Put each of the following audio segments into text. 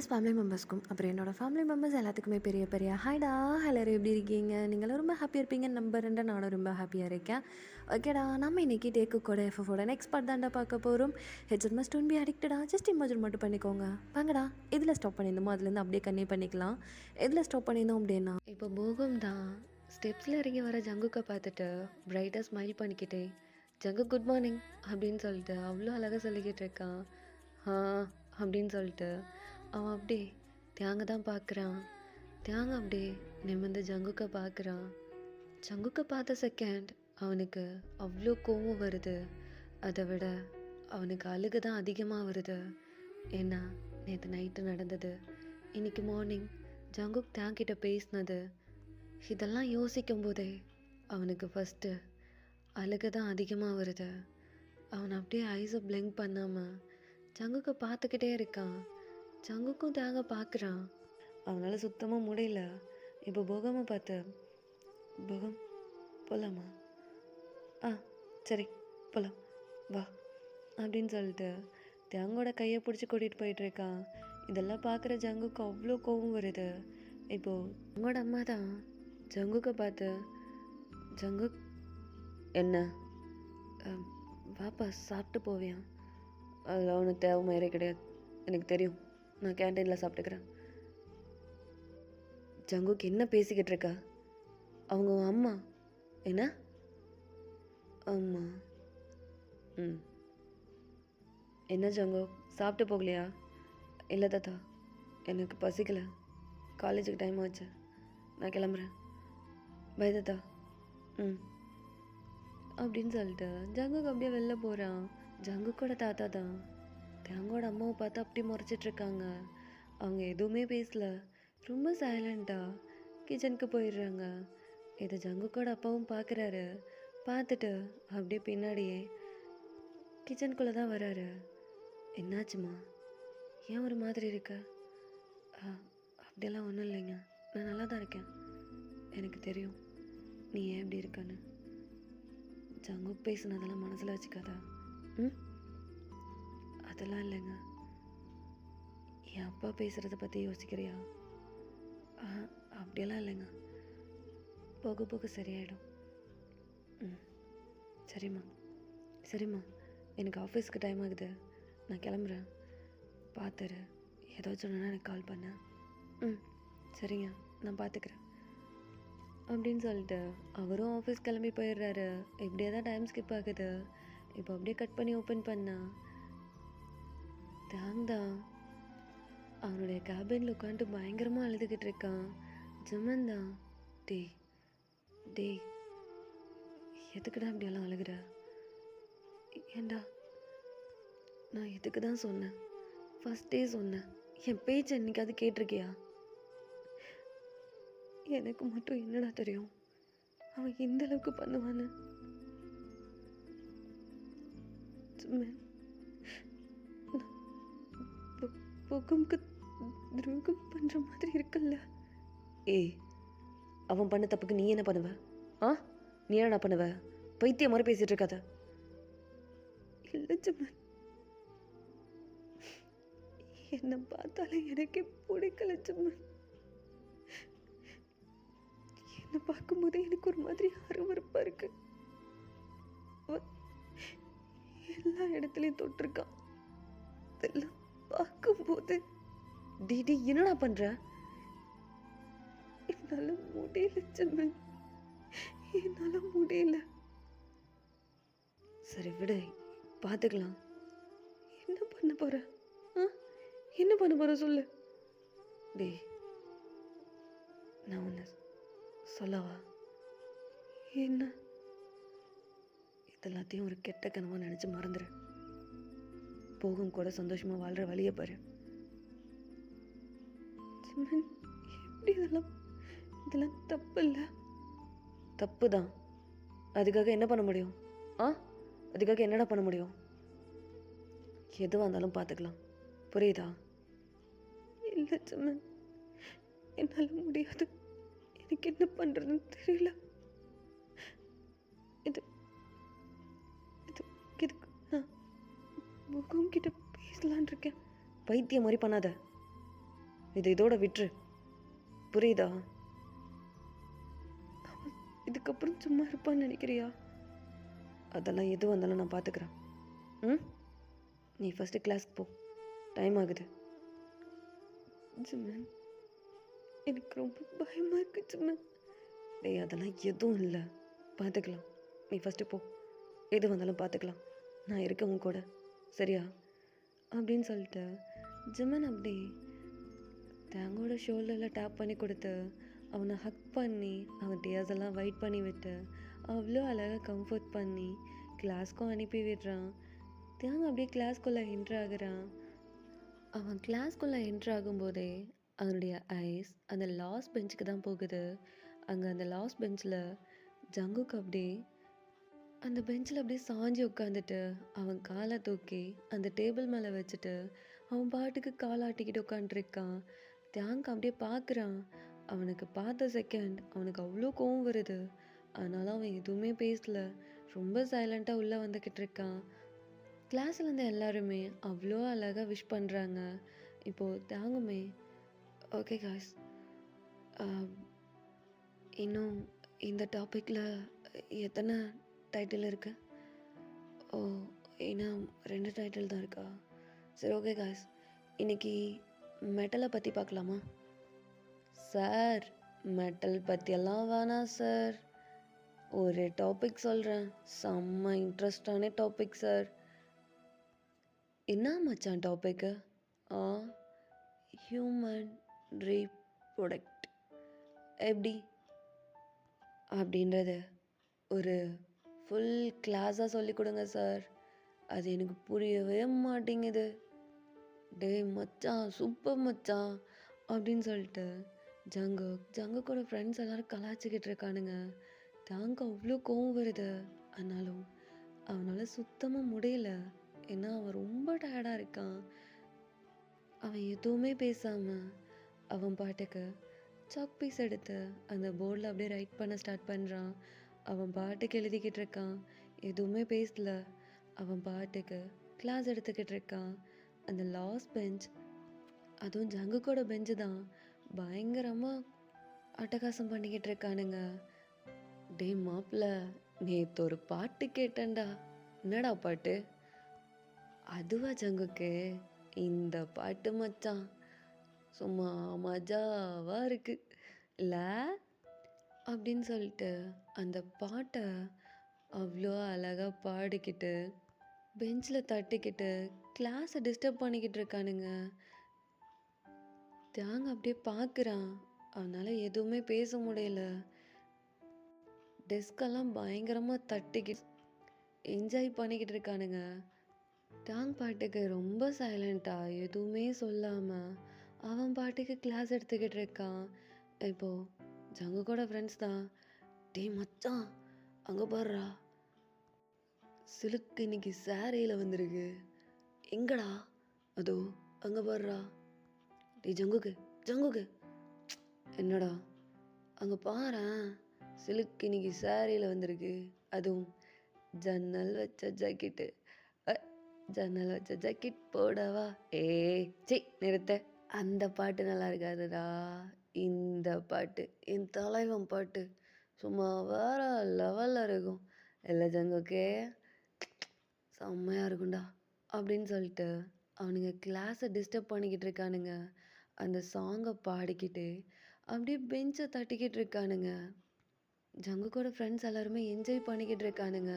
Previous family மெம்பர்ஸ்க்கும் அப்புறம் என்னோடய family members எல்லாத்துக்குமே பெரிய பெரிய ஹாய்டா எல்லோரும் எப்படி இருக்கீங்க? நீங்களும் ரொம்ப ஹாப்பியாக இருப்பீங்கன்னு நம்புறேன்டா. நானும் ரொம்ப ஹாப்பியாக இருக்கேன். ஓகேடா, நம்ம இன்றைக்கி டேக்குக்கோட எஃப்எஃபோட நெக்ஸ்ட் பார்ட் தாண்டா பார்க்க போகிறோம். ஹெட்செட் மஸ்ட் டோன்ட் பி அடிக்டடா, ஜஸ்ட் இமேஜின் மட்டும் பண்ணிக்கோங்க. வாங்கடா, இதில் ஸ்டாப் பண்ணியிருந்தோமோ அதுலேருந்து அப்படியே கன்னியூ பண்ணிக்கலாம். எதில் ஸ்டாப் பண்ணியிருந்தோம் அப்படின்னா, இப்போ போகம் தான் ஸ்டெப்ஸில் இறங்கி வர ஜங்குக்கை பார்த்துட்டு பிரைட்டாக ஸ்மைல் பண்ணிக்கிட்டே, ஜங்கு குட் மார்னிங் அப்படின்னு சொல்லிட்டு அவ்வளோ அழகாக சொல்லிக்கிட்டு இருக்கான். அப்படின்னு சொல்லிட்டு அவன் அப்படியே தியாங்க தான் பார்க்குறான். தியாங்க அப்படியே நிமிர்ந்து ஜங்குக்கை பார்க்குறான். ஜங்குக்கை பார்த்த செகண்ட் அவனுக்கு அவ்வளோ கோவம் வருது. அதை விட அவனுக்கு அழுகு தான் அதிகமாக வருது. ஏன்னா நேற்று நைட்டு நடந்தது, இன்னைக்கு மார்னிங் ஜங்குக் தியாங்கிட்ட பேசினது, இதெல்லாம் யோசிக்கும் போதே அவனுக்கு ஃபஸ்ட்டு அழுகு தான் அதிகமாக வருது. அவன் அப்படியே ஐஸை பிளிங்க் பண்ணாமல் ஜங்குக்கை பார்த்துக்கிட்டே இருக்கான். ஜங்குக்கும் தியாக பார்க்குறான். அவனால் சுத்தமாக முடியல. இப்போ போகமை பார்த்து, போகம் போகலாமா? சரி போகலாம் வா அப்படின்னு சொல்லிட்டு தியாங்கோட கையை பிடிச்சி கூட்டிகிட்டு போயிட்டுருக்கான். இதெல்லாம் பார்க்குற ஜங்குக்கு அவ்வளோ கோவம் வருது. இப்போது அவங்களோட அம்மா தான் ஜங்குக்கை பார்த்து, ஜங்குக் என்ன வாப்பா சாப்பிட்டு போவியா? அதில் அவனுக்கு தேவை மாதிரியே கிடையாது, எனக்கு தெரியும், நான் கேன்டீனில் சாப்பிட்டுக்கிறேன். ஜங்குக்கு என்ன பேசிக்கிட்டு இருக்கா? அவங்க அம்மா என்ன? அம்மா என்ன ஜங்கு சாப்பிட்டு போகலையா? இல்லை தாத்தா, எனக்கு பசிக்கலை, காலேஜுக்கு டைம் ஆச்சு, நான் கிளம்புறேன், பை தாத்தா. அப்படின்னு சொல்லிட்டு ஜங்குக்கு அப்படியே வெளில போகிறான். ஜங்குக்கோட தாத்தா தான் தேங்கோட அம்மாவை பார்த்து அப்படி முறைச்சிட்ருக்காங்க. அவங்க எதுவுமே பேசல, ரொம்ப சைலண்ட்டாக கிச்சனுக்கு போயிடுறாங்க. இதை ஜங்குக்கோட அப்பாவும் பார்க்குறாரு. பார்த்துட்டு அப்படியே பின்னாடியே கிச்சனுக்குள்ளே தான் வராரு. என்னாச்சுமா, ஏன் ஒரு மாதிரி இருக்க? அப்படியெல்லாம் ஒன்றும் இல்லைங்க, நான் நல்லா தான் இருக்கேன், எனக்கு தெரியும் நீ ஏன் எப்படி இருக்கான்னு. ஜங்குக் பேசுனதெல்லாம் மனசில் வச்சுக்காதா? அதெல்லாம் இல்லைங்க, என் அப்பா பேசுகிறத பற்றி யோசிக்கிறியா? அப்படியெல்லாம் இல்லைங்க, போக போக சரியாயிடும். சரிம்மா, எனக்கு ஆஃபீஸ்க்கு டைம் ஆகுது, நான் கிளம்புறேன், பார்த்துரு, ஏதாச்சும் ஒன்றுனா எனக்கு கால் பண்ணேன். சரிங்க, நான் பார்த்துக்கிறேன் அப்படின்னு சொல்லிட்டு அவரும் ஆஃபீஸ் கிளம்பி போயிடுறாரு. இப்படியே தான் டைம் ஸ்கிப் ஆகுது. இப்போ அப்படியே கட் பண்ணி ஓப்பன் பண்ணா தாங்தா அவனுடைய கேபினில் உட்காந்துட்டு பயங்கரமாக அழுதுகிட்டு இருக்கான். ஜமந்தா, டே எதுக்குடா அப்படியெல்லாம் அழுகுற? ஏண்டா, நான் எதுக்கு தான் சொன்னேன், ஃபஸ்ட் டே சொன்னேன், என் பேச்சு என்னைக்காவது கேட்டிருக்கியா? எனக்கு மட்டும் என்னடா தெரியும் அவன் எந்த அளவுக்கு பண்ணுவான்னு. போகம்க்கு துரோகம் பண்ற மாதிரி இருக்குல்ல? அவன் பண்ண தப்புக்கு நீ என்ன பண்ணுவ? நீ என்ன பண்ணுவ? பைத்திய மாதிரி பேசிட்டு இருக்காத. இல்ல ஜமன், என்ன பார்த்தாலே எனக்கே பிடிக்கல ஜமன். என்ன பார்க்கும்போதே எனக்கு ஒரு மாதிரி அருவருப்பா இருக்கு. எல்லா இடத்துலையும் தொட்டிருக்கான். அதெல்லாம் பார்க்கும்போது டிடி என்னடா பண்ற? என்னால முடியல ஜமன், என்னால முடியல. சரி விடு, பார்த்துக்கலாம். என்ன பண்ண போற? என்ன பண்ண போற சொல்லு. நான் ஒன்று சொல்லவா? என்ன? இதெல்லாத்தையும் ஒரு கெட்ட கனவா நினைச்சு மறந்துரு. போகும் கூட சந்தோஷமா வாழ்ற வழியை பாரு. எப்படி இதெல்லாம் தப்பு இல்லை? தப்பு தான். அதுக்காக என்ன பண்ண முடியும்? அதுக்காக என்னடா பண்ண முடியும்? எதுவாக இருந்தாலும் பார்த்துக்கலாம், புரியுதா? இல்லை ஜமன், என்னால் முடியாது, எனக்கு என்ன பண்ணுறதுன்னு தெரியல. இதுக்கு நான் முகம் கிட்ட பேசலான் இருக்கேன். பைத்தியம் மாதிரி பண்ணாத. இது இதோட விட்டுரு, புரியுதா? இதுக்கப்புறம் சும்மா இருப்பான்னு நினைக்கிறியா? அதெல்லாம் எது வந்தாலும் நான் பார்த்துக்கிறேன். ம், நீ ஃபஸ்ட்டு கிளாஸ்க்கு போ, டைம் ஆகுது. ஜிமன், எனக்கு ரொம்ப பயமாக இருக்கு ஜிமன். டேய், அதெல்லாம் எதுவும் இல்லை, பார்த்துக்கலாம். நீ ஃபஸ்ட்டு போ, எது வந்தாலும் பார்த்துக்கலாம், நான் இருக்கேன் உன் கூட, சரியா? அப்படின்னு சொல்லிட்டு ஜிமன் அப்படி தேங்கோட ஷோல்டரில் டேப் பண்ணி கொடுத்து அவனை ஹக் பண்ணி அவன் டேர்ஸ் எல்லாம் வெயிட் பண்ணி விட்டு அவ்வளோ அழகாக கம்ஃபர்ட் பண்ணி கிளாஸ்க்கும் அனுப்பி விடுறான். தேங்க அப்படியே கிளாஸ்க்குள்ளே என்ட்ரு ஆகுறான். அவன் கிளாஸ்க்குள்ளே என்ட்ரு ஆகும்போதே அவனுடைய ஐஸ் அந்த லாஸ்ட் பெஞ்சுக்கு தான் போகுது. அங்கே அந்த லாஸ்ட் பெஞ்சில் ஜங்குக்கு அப்படியே அந்த பெஞ்சில் அப்படியே சாஞ்சி உட்காந்துட்டு அவன் காலை தூக்கி அந்த டேபிள் மேலே வச்சுட்டு அவன் பாட்டுக்கு காலாட்டிக்கிட்டு உட்காந்துருக்கான். தியாங்க் அப்படியே பார்க்குறான். அவனுக்கு பார்த்த செகண்ட் அவனுக்கு அவ்வளோ கோவம் வருது. ஆனாலும் அவன் எதுவுமே பேசல, ரொம்ப சைலண்ட்டாக உள்ளே வந்துக்கிட்டு இருக்கான். கிளாஸில் இருந்த எல்லாருமே அவ்வளோ அழகாக விஷ் பண்ணுறாங்க. இப்போது தியாங்குமே, ஓகே காய்ஸ், இன்னும் இந்த டாப்பிக்கில் எத்தனை டைட்டில் இருக்கு? ஓ, இன்னும் 2 டைட்டில் தான் இருக்கா? சரி, ஓகே காய்ஸ், இன்னைக்கு மெட்டலை பற்றி பார்க்கலாமா? சார், மெட்டல் பற்றியெல்லாம் வேணாம் சார், ஒரு டாபிக் சொல்கிறேன், செம்ம இன்ட்ரெஸ்டான டாபிக் சார். என்ன மச்சான் டாபிக்கு? ஹியூமன் ரீப்ரொடக்ட் எப்படி அப்படின்றது ஒரு ஃபுல் கிளாஸாக சொல்லி கொடுங்க சார், அது எனக்கு புரியவே மாட்டேங்குது. டே மச்சான், சூப்பர் மச்சான் அப்படின்னு சொல்லிட்டு ஜங்குக்கோட ஃப்ரெண்ட்ஸ் எல்லோரும் கலாய்ச்சிக்கிட்டு இருக்கானுங்க. தாங்க அவ்வளோ கோவம் வருது. ஆனாலும் அவனால் சுத்தமாக முடியல, ஏன்னா அவன் ரொம்ப டயர்டாக இருக்கான். அவன் எதுவுமே பேசாமல் அவன் பாட்டுக்கு சாக் பீஸ் எடுத்து அந்த போர்டில் அப்படியே ரைட் பண்ண ஸ்டார்ட் பண்ணுறான். அவன் பாட்டுக்கு எழுதிக்கிட்டு இருக்கான், எதுவுமே பேசல. அவன் பாட்டுக்கு கிளாஸ் எடுத்துக்கிட்டு இருக்கான். அந்த லாஸ்ட் பெஞ்ச், அதுவும் ஜங்குக்கோட பெஞ்சு தான், பயங்கரமாக அட்டகாசம் பண்ணிக்கிட்டு இருக்கானுங்க. டே மாப்பிள்ள, நேற்று ஒரு பாட்டு கேட்டேன்டா. என்னடா பாட்டு? அதுவா ஜங்குக்கு? இந்த பாட்டு மச்சான், சும்மா மஜாவாக இருக்கு இல்லை அப்படின்னு சொல்லிட்டு அந்த பாட்டை அவ்வளோ அழகாக பாடிக்கிட்டு பெஞ்சில் தட்டிக்கிட்டு கிளாஸை டிஸ்டர்ப் பண்ணிக்கிட்டு இருக்கானுங்க. தியாங்க அப்படியே பார்க்குறான், அவனால் எதுவுமே பேச முடியல. டெஸ்கெல்லாம் பயங்கரமாக தட்டிக்கிட்டு என்ஜாய் பண்ணிக்கிட்டு இருக்கானுங்க. தியாங் பாட்டுக்கு ரொம்ப சைலண்ட்டாக எதுவுமே சொல்லாமல் அவன் பாட்டுக்கு கிளாஸ் எடுத்துக்கிட்டு இருக்கான். இப்போது ஜங்குக்கோட ஃப்ரெண்ட்ஸ் தான், டே மச்சான் அங்கே பாடுறா, சிலுக்கு இன்னைக்கு சாரியில் வந்திருக்கு. எங்கடா? அதோ அங்கே பாடுறா. டே ஜங்குக்கு என்னடா அங்கே பாரேன், சிலுக்கு இன்னைக்கு சாரியில் வந்திருக்கு, அதுவும் ஜன்னல் வச்ச ஜாக்கெட்டு. ஜன்னல் வச்ச ஜாக்கெட் போடவா? சி நிறுத்த, அந்த பாட்டு நல்லா இருக்காதுடா. இந்த பாட்டு என் தலைவன் பாட்டு, சும்மா வேற லெவலில் இருக்கும் இல்லை ஜங்குக்கே, செம்மையாக இருக்கும்டா அப்படின்னு சொல்லிட்டு அவனுங்க கிளாஸை டிஸ்டர்ப் பண்ணிக்கிட்டு இருக்கானுங்க. அந்த சாங்கை பாடிக்கிட்டு அப்படியே பெஞ்சை தட்டிக்கிட்டு இருக்கானுங்க. ஜங்குக்கோட ஃப்ரெண்ட்ஸ் எல்லாருமே என்ஜாய் பண்ணிக்கிட்டு இருக்கானுங்க.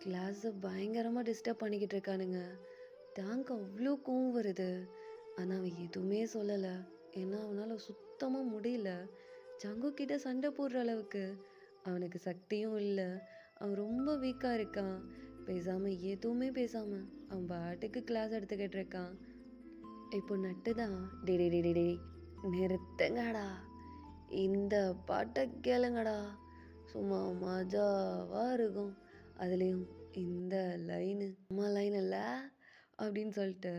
கிளாஸை பயங்கரமாக டிஸ்டர்ப் பண்ணிக்கிட்டு இருக்கானுங்க. டேங்க் அவ்வளோ கோவம் வருது, ஆனால் அவன் எதுவுமே சொல்லலை, ஏன்னா அவனால் சுத்தமாக முடியல. ஜங்குக்கிட்ட சண்டை போடுற அளவுக்கு அவனுக்கு சக்தியும் இல்லை. அவன் ரொம்ப வீக்காக இருக்கான். பேசாமல் எதுவுமே பேசாமல் அவன் பாட்டுக்கு கிளாஸ் எடுத்துக்கிட்டு இருக்கான். இப்போ நட்டு தான், டே டே டே டே டே நிறுத்துங்கடா, இந்த பாட்டை கேளுங்கடா, சும்மா மஜாவாக இருக்கும், அதுலேயும் இந்த லைனு அம்மா லைன் இல்லை அப்படின்னு சொல்லிட்டு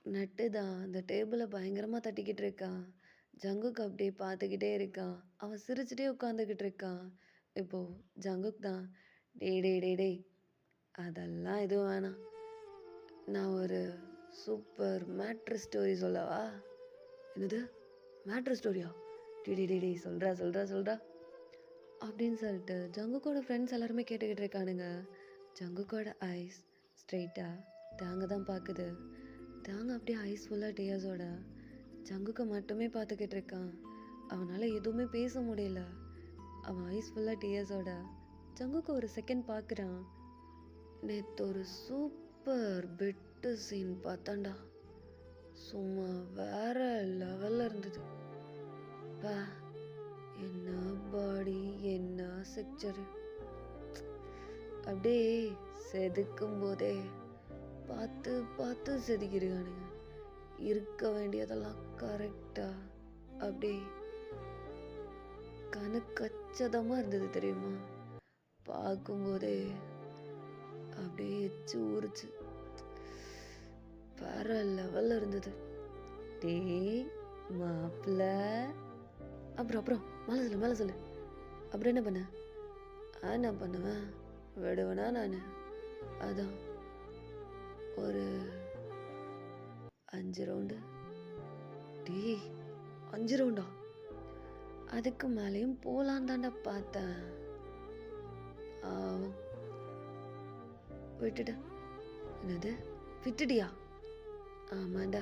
நட்டு தான் அந்த டேபிளை பயங்கரமாக தட்டிக்கிட்டு இருக்கான். ஜங்குக் அப்படியே பார்த்துக்கிட்டே இருக்கான். அவன் சிரிச்சுட்டே உட்காந்துக்கிட்டு இருக்கான். இப்போது ஜங்குக் தான், டே டே டே டே அதெல்லாம் எதுவும் வேணாம், நான் ஒரு சூப்பர் மேட்ரு ஸ்டோரி சொல்லவா? என்னது மேட்ரு ஸ்டோரியா? டி சொல்கிறா சொல்கிறா சொல்கிறா அப்படின்னு சொல்லிட்டு ஜங்குக்கோட ஃப்ரெண்ட்ஸ் எல்லாருமே கேட்டுக்கிட்டு இருக்கானுங்க. ஜங்குக்கோட ஐஸ் ஸ்ட்ரெயிட்டாக தாங்க தான் பார்க்குது. தாங்க அப்படியே ஐஸ் ஃபுல்லாக டீயர்ஸோட ஜங்குக்கை மட்டுமே பார்த்துக்கிட்டு இருக்கான். அவனால் எதுவுமே பேச முடியல. அவன் ஐஸ் ஃபுல்லாக டீயர்ஸோட ஜங்குக்கு ஒரு செகண்ட் பார்க்குறான். நேற்று ஒரு சூப்பர் பெட்டு சீன் பார்த்தாண்டா, சும்மா வேற லெவலில் இருந்தது பா. என்ன பாடி, என்ன செக்சரு, அப்படியே செதுக்கும் போதே பார்த்து பார்த்து செதுக்கிடுவானுங்க. இருக்க வேண்டியதெல்லாம் கரெக்டாக அப்படியே கணக்கச்சதமாக இருந்தது தெரியுமா? பார்க்கும்போதே அப்படியே எச்சு ஊறிச்சு, வேற லெவலில் இருந்தது. டே மாப்பிள்ள, அப்புறம் மேலே சொல்லு. அப்புறம் என்ன பண்ண? என்ன பண்ணுவேன், விடுவேனா நான்? அதான் ஒரு 5 ரவுண்டு. டே 5 ரவுண்டா? அதுக்கு மேலேயும் போலான் தாண்டா பார்த்தேன். விட்டுட்டேன். என்னது விட்டுட்டியா? ஆமாண்டா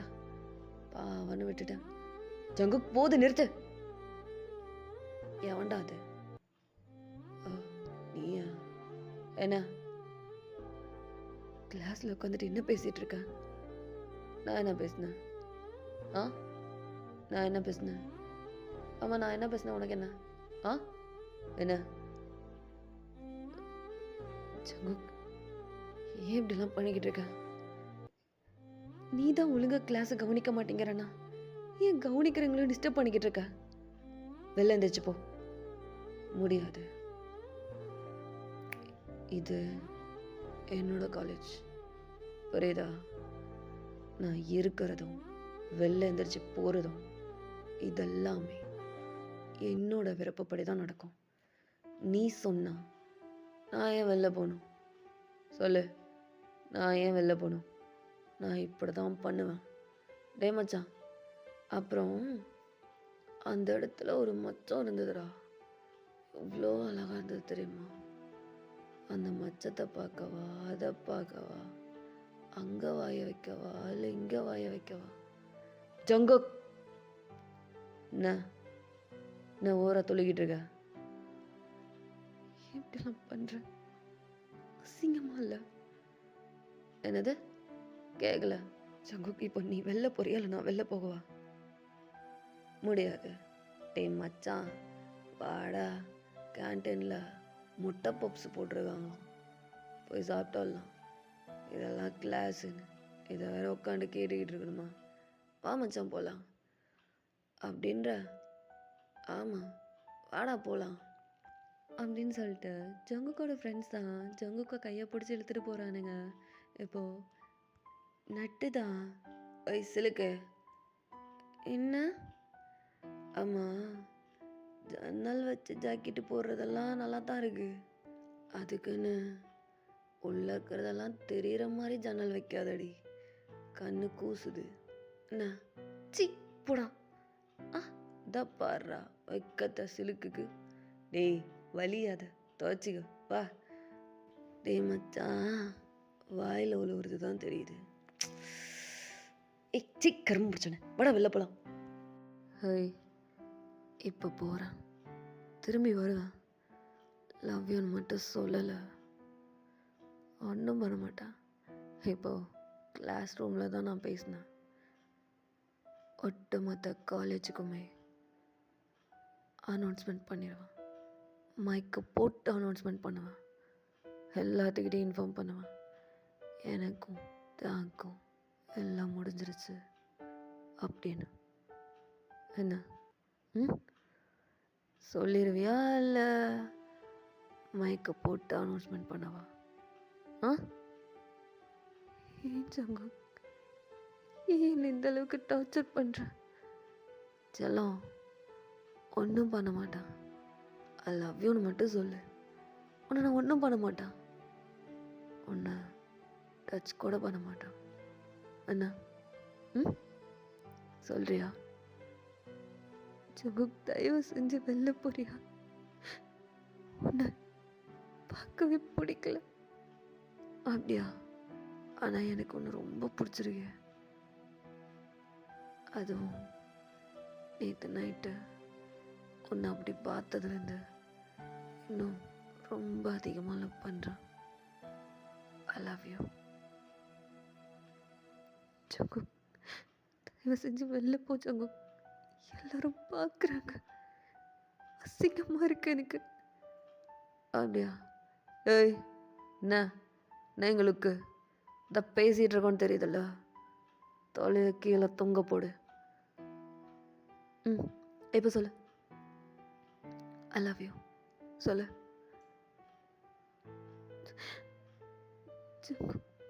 பாவன்னு விட்டுட்டேன். ஜங்கு போது நிறுத்து. எவன்டா அது? நீயா? என்ன கிளாஸ்ல உட்காந்துட்டு என்ன பேசிட்டு இருக்க? நான் என்ன பேசினேன்? நான் என்ன பேசினேன்? ஆமா நான் என்ன பேசினேன்? உனக்கு என்ன? என்ன ஜங்கு, ஏன் இப்படிலாம் பண்ணிக்கிட்டு இருக்க? நீ தான் ஒழுங்கா கிளாஸை கவனிக்க மாட்டேங்கிறண்ணா, ஏன் கவனிக்கிறவங்களும் டிஸ்டர்ப் பண்ணிக்கிட்டு இருக்க? வெளில எந்திரிச்சு போ. முடியாது, இது என்னோட காலேஜ், புரியுதா? நான் இருக்கிறதும் வெளில எந்திரிச்சு போகிறதும் இதெல்லாமே என்னோட விருப்பப்படி தான் நடக்கும். நீ சொன்னா நான் ஏன் வெளில போகணும்? சொல்லு, நான் ஏன் வெளில போகணும்? நான் இப்படி தான் பண்ணுவேன். டே மச்சான், அப்புறம் அந்த இடத்துல ஒரு மச்சம் இருந்ததுடா, எவ்வளோ அழகாக இருந்தது தெரியுமா? அந்த மச்சத்தை பார்க்கவா, அதை பார்க்கவா, அங்கே வாய வைக்கவா இல்லை இங்கே வாய வைக்கவா? ஜங்கு, என்ன ஓரா தொழுகிட்டு இருக்க? இப்படிலாம் பண்ணுறேன், அசிங்கமா இல்லை? என்னது கேட்கல? ஜங்குக்கு இப்போ நீ வெளில போறியா இல்லை நான் வெளில போகவா? முடியாது. டே மச்சான் வாடா, கேன்டீனில் முட்டை பப்ஸ் போட்டிருக்காங்க, போய் சாப்பிட்டோம்லாம். இதெல்லாம் கிளாஸுன்னு இதை வேற உட்காந்து கேட்டுக்கிட்டு இருக்கணுமா? வா மச்சான் போகலாம் அப்படின்ற. ஆமாம் வாடா போகலாம் அப்படின்னு சொல்லிட்டு ஜங்குக்கோட ஃப்ரெண்ட்ஸ் தான் ஜங்குக்கை கையை பிடிச்சி இழுத்துட்டு போகிறானுங்க. இப்போது நட்டு தான் வயசுலுக்கு என்ன? ஆமாம், ஜன்னல் வச்சு ஜாக்கெட்டு போடுறதெல்லாம் நல்லா தான் இருக்கு, அதுக்குன்னு உள்ளே இருக்கிறதெல்லாம் தெரிகிற மாதிரி ஜன்னல் வைக்காதடி, கண்ணு கூசுது. என்ன சி போடா. இதான் பாடுறா வைக்கத்த சிலுக்குக்கு. டேய் வலியாத, துவச்சிக்க வா. டேய் மச்சான், வாயில் உழுவுறது தான் தெரியுது. சி கரும்பு பிடிச்சனே, வாடா வெளில போகலாம். ஹேய், இப்போ போகிறேன், திரும்பி வருவேன். லவ் யூன்னு மட்டும் சொல்லலை, ஒன்றும் பண்ண மாட்டேன். இப்போது கிளாஸ் ரூமில் தான் நான் பேசினேன். ஒட்டுமொத்த காலேஜுக்குமே அனௌன்ஸ்மெண்ட் பண்ணிடுவேன், மைக்கு போட்டு அனௌன்ஸ்மெண்ட் பண்ணுவேன், எல்லாத்துக்கிட்டையும் இன்ஃபார்ம் பண்ணுவேன். எனக்கும் தாக்கும் எல்லாம் முடிஞ்சிருச்சு அப்படின்னு. என்ன சொல்லிடுவியா இல்லை மைக்கை போட்டு அனௌன்ஸ்மெண்ட் பண்ணவா? ஏன் ஜங்கு, ஏன் இந்த அளவுக்கு டார்ச்சர் பண்ணுற? செல்லம் ஒன்றும் பண்ண மாட்டான், ஐ லவ் யூன்னு மட்டும் சொல்லு, உன்னை நான் ஒன்றும் பண்ண மாட்டான், உன்னை டச் கூட பண்ண மாட்டான். என்ன சொல்றியா? ஜங்குக், தயவு செஞ்சு வெளில போறியா? உன்னை பார்க்கவே பிடிக்கல. அப்படியா? ஆனால் எனக்கு ஒன்று ரொம்ப பிடிச்சிருக்கு. அதுவும் நேற்று நைட்டு உன்னை அப்படி பார்த்ததுலேருந்து இன்னும் ரொம்ப அதிகமாக லவ் பண்ணுறேன். I love you. ஜங்குக், தயவு செஞ்சு வெளில போ ஜங்குக். எல்லாரும் பார்க்குறாங்க. அசிங்கமாக இருக்கு எனக்கு. அப்படியா? ஏய், என்ன எங்களுக்கு இதை பேசிகிட்டு இருக்கோன்னு தெரியுதுல்ல? தொலைய கீழே தொங்க போடு. இப்போ சொல்லு. ஐ லவ் யூ சொல்லு.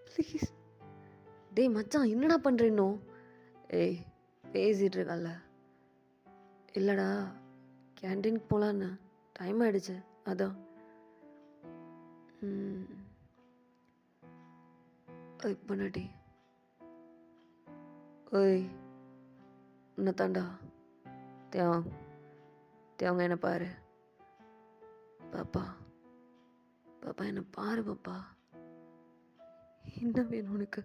ப்ளீஸ். டேய் மச்சான், என்னடா பண்ணுற இன்னும்? ஏய், பேசிகிட்டு இருக்கல. இல்லைடா, கேன்டீனுக்கு போகலான்னு டைம் ஆகிடுச்சு, அதான். இப்போ நடி. ஓய், என்ன தாண்டா தேவங்க என்ன பாரு. பாப்பா என்ன பாரு பாப்பா. என்ன வேணும் உனக்கு?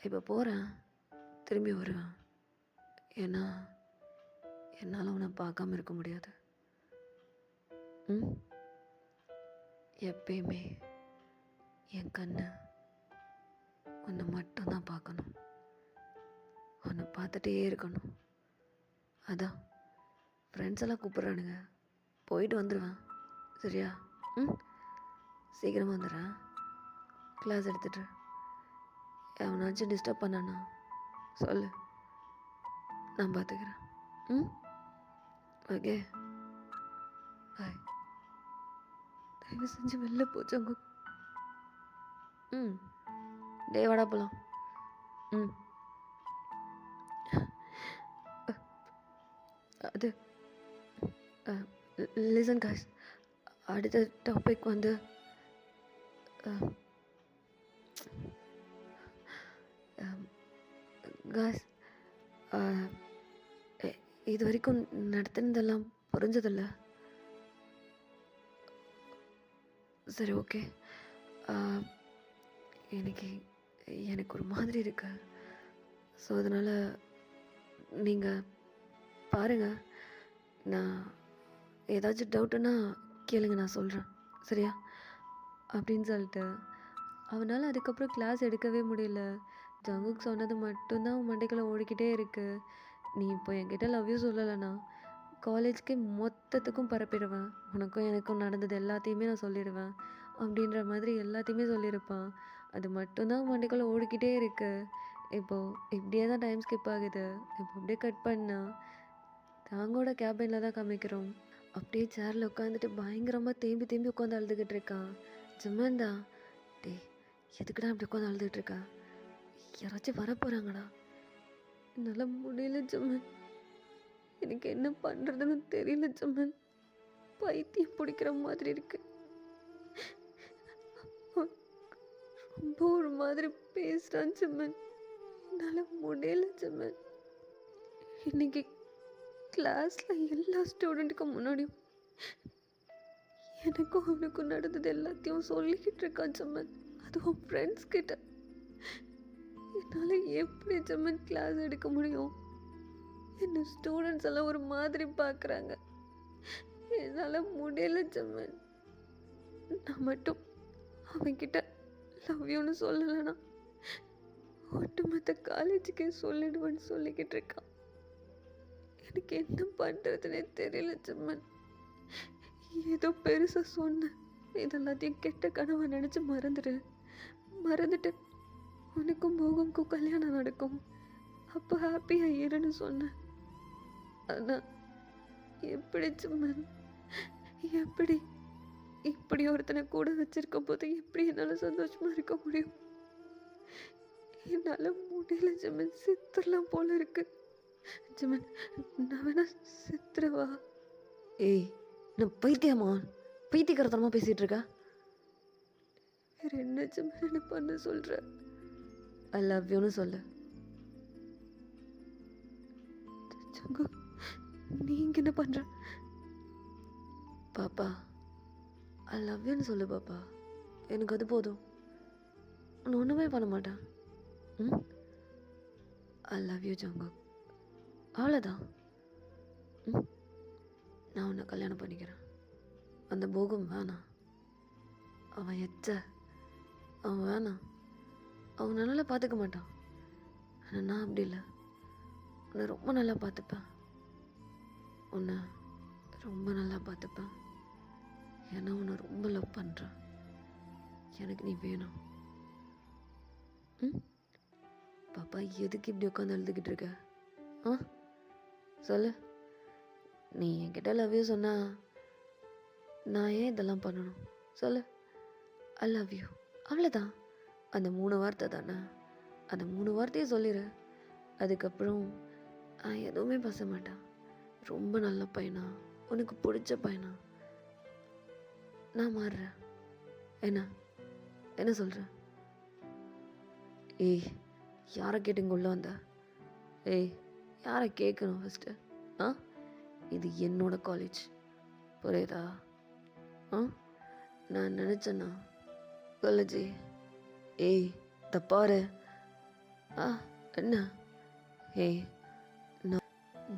இப்போ போகிறேன், திரும்பி வருவேன். ஏன்னா என்னால் உன்னை பார்க்காம இருக்க முடியாது. எப்பயுமே என் கண்ணு உன்னை மட்டும்தான் பார்க்கணும். உன்னை பார்த்துட்டே இருக்கணும். அதான் ஃப்ரெண்ட்ஸ் எல்லாம் கூப்பிட்றானுங்க, போயிட்டு வந்துடுவேன். சரியா? சீக்கிரமாக வந்துடுறேன். கிளாஸ் எடுத்துட்டு எவனாச்சும் டிஸ்டர்ப் பண்ணானா சொல்லு, நான் பார்த்துக்கிறேன். ஓகே, பாய். தயவு செஞ்சு வெளில போச்சாங்க. டே வாடா போகலாம். அது லிசன் காய்ஸ், அடுத்த டாபிக் வந்து காய்ஸ், இது வரைக்கும் நடத்தினதெல்லாம் புரிஞ்சதில்ல. சரி, ஓகே. எனக்கு ஒரு மாதிரி இருக்கு. ஸோ அதனால் நீங்கள் பாருங்கள். நான் ஏதாச்சும் டவுட்டுன்னா கேளுங்க, நான் சொல்கிறேன். சரியா? அப்படின்னு சொல்லிட்டு அவனால் அதுக்கப்புறம் கிளாஸ் எடுக்கவே முடியல. ஜங்குக் சொன்னது மட்டும்தான் மண்டைக்குள்ளே ஓடிக்கிட்டே இருக்குது. நீ இப்போ என்கிட்ட லவ் யூ சொல்லலைண்ணா காலேஜ்க்கு மொத்தத்துக்கும் பரப்பிடுவேன். உனக்கும் எனக்கும் நடந்தது எல்லாத்தையுமே நான் சொல்லிடுவேன் அப்படின்ற மாதிரி எல்லாத்தையுமே சொல்லியிருப்பான். அது மட்டும்தான் மண்டைக்குள்ளே ஓடிக்கிட்டே இருக்குது. இப்போது இப்படியே தான் டைம் ஸ்கிப் ஆகுது. இப்போ அப்படியே கட் பண்ணா தாங்கோட கேபினில் தான் காமிக்கிறோம். அப்படியே சேரில் உட்காந்துட்டு பயங்கரமாக தேம்பி உட்காந்து அழுதுகிட்டு இருக்கான். ஜிம்மன்டா, டே எதுக்குடா அப்படி உட்காந்து அழுதுகிட்டு இருக்கா? யாராச்சும் வர போகிறாங்கடா? என்னால் முடியல ஜிம்மன், எனக்கு என்ன பண்ணுறதுன்னு தெரியல ஜிம்மன். பைத்தியம் பிடிக்கிற மாதிரி இருக்கு. ரொம்ப ஒரு மாதிரி பேசுகிறான் ஜிம்மன். என்னால் முடியல ஜிம்மன். இன்னைக்கு கிளாஸில் எல்லா ஸ்டூடெண்ட்டுக்கும் முன்னாடியும் எனக்கும் அவனுக்கும் நடந்தது எல்லாத்தையும் சொல்லிக்கிட்டு இருக்கான் ஜிம்மன். அதுவும் ஃப்ரெண்ட்ஸ் கிட்ட. என்னால் எப்படி ஜிம்மன் கிளாஸ் எடுக்க முடியும்? என்ன ஸ்டூடெண்ட்ஸ் எல்லாம் ஒரு மாதிரி பார்க்குறாங்க. என்னால் முடியல ஜிம்மன். நான் மட்டும் அவன்கிட்ட லவ் யூன்னு சொல்லலைன்னா ஒட்டுமொத்த காலேஜுக்கே சொல்லிடுவேன்னு சொல்லிக்கிட்டு இருக்கான். எனக்கு என்ன பண்ணுறதுனே தெரியல ஜிம்மன். ஏதோ பெருசாக சொன்னேன், இதெல்லாத்தையும் கெட்ட கனவை நினச்சி மறந்துட்டு உனக்கும் போகும்க்கும் கல்யாணம் நடக்கும், அப்போ ஹாப்பியாக இருன்னு சொன்னேன். ஆனால் எப்படி ஜிம்மன், எப்படி இப்படி ஒருத்தனை கூட வச்சிருக்கும் போது எப்படி என்னால் சந்தோஷமாக இருக்க முடியும்? என்னால் முடியல ஜிம்மன், சித்திரலாம் போல இருக்கு ஜிம்மன். நான் வேணா சித்திரவா? ஏய், நான் பைத்தியக்காரத்தனமாக பேசிகிட்டு இருக்கா? வேற என்ன ஜிம்மன் என்ன பண்ண சொல்கிற? ஐ லவ் யூன்னு சொல்லு ஜங்குக், நீ இங்கே என்ன பண்ணுற? பாப்பா, ஐ லவ் யூன்னு சொல்லு பாப்பா. எனக்கு அது போதும். நான் ஒன்றுமே பண்ண மாட்டேன். ம், ஐ லவ் யூ ஜங்குக். அவ்வளோதான். ம், நான் உன்னை கல்யாணம் பண்ணிக்கிறேன். அந்த போகம் வேணாம். அவன் அவன் வேணாம். அவன் நல்லா பார்த்துக்க மாட்டான். ஆனால் நான் அப்படி இல்லை. உன்னை ரொம்ப நல்லா பார்த்துப்பேன். உன்னை ரொம்ப நல்லா பார்த்துப்பேன். ஏன்னா உன்னை ரொம்ப லவ் பண்ணுறேன். எனக்கு நீ வேணும். ம், பாப்பா, எதுக்கு இப்படி உட்காந்து அழுதுகிட்டு இருக்க? ஆ, சொல்லு. நீ என்கிட்ட லவ் யூ சொன்னா நான் ஏன் இதெல்லாம் பண்ணணும்? சொல்லு. ஐ லவ் யூ, அவ்வளோதான். அந்த 3 வார்த்தை தானே. அந்த 3 வார்த்தையை சொல்லிடு. அதுக்கப்புறம் நான் எதுவுமே பேச மாட்டேன். ரொம்ப நல்ல பையனா, உனக்கு பிடிச்ச பையனா நான் மாறுறேன். என்ன என்ன சொல்கிற? ஏய், யாரை கேட்டு இங்கே உள்ள வந்த? ஏய், யாரை கேட்கணும் ஃபஸ்ட்டு? ஆ, இது என்னோட காலேஜ், புரியுதா? ஆ, நான் நினச்சேன்னா காலேஜி. ஏய், தப்பாரு. ஆ, என்ன? ஏய், நான்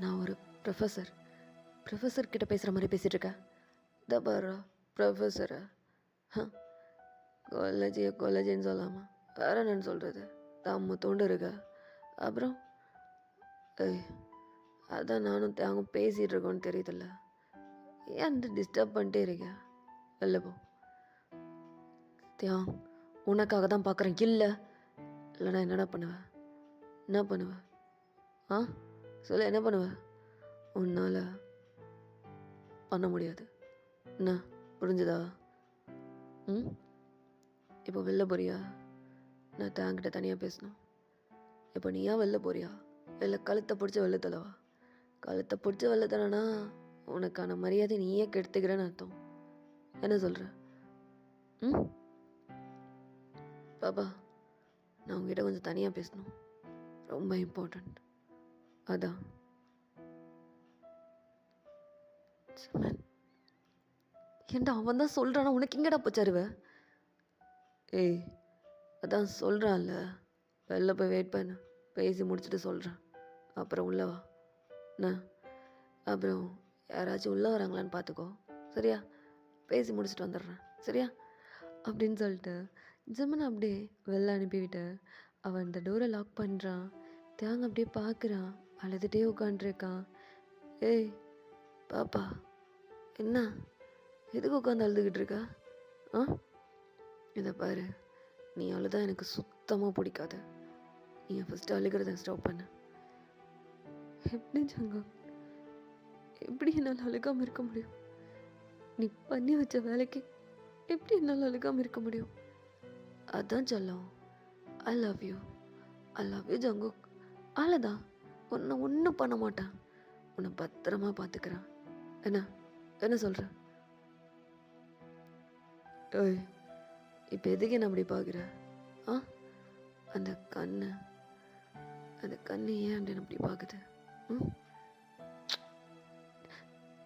நான் ஒரு ப்ரொஃபஸர் கிட்ட பேசுகிற மாதிரி பேசிகிட்டு இருக்கேன். தப்பாரா ப்ரொஃபஸரா? காலேஜின்னு சொல்லாமா வேற என்னன்னு சொல்கிறது? தாம தோண்டு இருக்க. அப்புறம் ஏய், அதான் நானும் தேங்கும் பேசிகிட்டு இருக்கோன்னு தெரியுதுல்ல. ஏன் டிஸ்டர்ப் பண்ணிட்டே இருக்க? வெளில போ. தியாங், உனக்காக தான் பார்க்குறேன். இல்லைனா என்னடா பண்ணுவேன்? என்ன பண்ணுவேன்? ஆ, சொல்ல, என்ன பண்ணுவேன்? உன்னால் பண்ண முடியாது. என்ன புரிஞ்சுதா? ம், இப்போ வெளில போறியா? நான் தேங்கிட்ட தனியாக பேசணும். இப்போ நீயா வெளில போறியா? இல்லை கழுத்தை பிடிச்ச வெளில தலவா? கழுத்தை பிடிச்ச வெளில தலனா உனக்கான மரியாதை நீயே கெடுத்துக்கிறேன்னு அர்த்தம். என்ன சொல்கிற? ம், பாப்பா, நான் உங்ககிட்ட கொஞ்சம் தனியாக பேசணும். ரொம்ப இம்பார்ட்டண்ட். அதான். ஏன்டா அவன் தான் சொல்கிறானா? உனக்கு எங்கடா போச்சாருவ? ஏய், அதான் சொல்கிறான்ல, வெளில போய் வெயிட் பண்ணு. பேசி முடிச்சுட்டு சொல்கிறேன். அப்புறம் உள்ள வா. என்ன? அப்புறம் யாராச்சும் உள்ளே வராங்களான்னு பார்த்துக்கோ, சரியா? பேசி முடிச்சுட்டு வந்துடுறேன், சரியா? அப்படின்னு சொல்லிட்டு ஜிம்மனை அப்படியே வெளில அனுப்பிவிட்டு அவன் இந்த டோரை லாக் பண்ணுறான். தேங்க அப்படியே பார்க்குறான். அழுதுகிட்டே உட்காண்ட்ருக்கான். ஏய் பாப்பா, என்ன எதுக்கு உட்காந்து அழுதுகிட்டு இருக்கா? ஆ, இதை பாரு, நீ அழுதா எனக்கு சுத்தமாக பிடிக்காது. நீ ஃபஸ்ட்டு அழுகிறத ஸ்டாப் பண்ண. எப்படி ஜங்கம், எப்படி என்னால் அழுகாமல் இருக்க முடியும்? நீ பண்ணி வச்ச வேலைக்கு எப்படி என்னால் அழுகாமல் இருக்க முடியும்? அதான் சொல்லும். I love you Jungkook. அவ்வளோதான். உன்னை ஒன்றும் பண்ண மாட்டான். உன்னை பத்திரமா பார்த்துக்கிறான். என்ன சொல்கிற? ஏய், இப்போ எதுக்கு என்ன அப்படி பார்க்குற? ஆ, அந்த கண்ணு ஏன் அப்படி அப்படி பார்க்குது? ம்,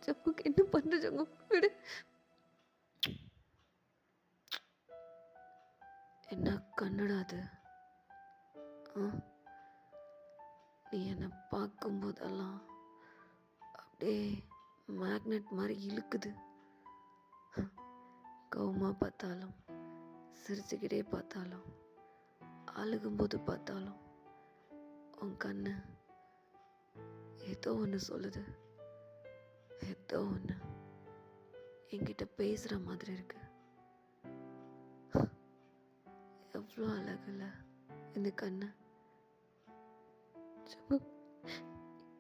ஜங்குக், என்ன பண்ணுற ஜங்குக்? விடு. என்ன கண்ணுடா அது? ஆ, நீ என்னை பார்க்கும்போதெல்லாம் அப்படியே மேக்னெட் மாதிரி இழுக்குது. கோவமாக பார்த்தாலும், சிரிச்சுக்கிட்டே பார்த்தாலும், அழுகும்போது பார்த்தாலும் உன் கண்ணு ஏதோ ஒன்று சொல்லுது. ஏதோ ஒன்று என்கிட்ட பேசுகிற மாதிரி இருக்கு. எவ்வளோ அழகுல இந்த கண்ணு.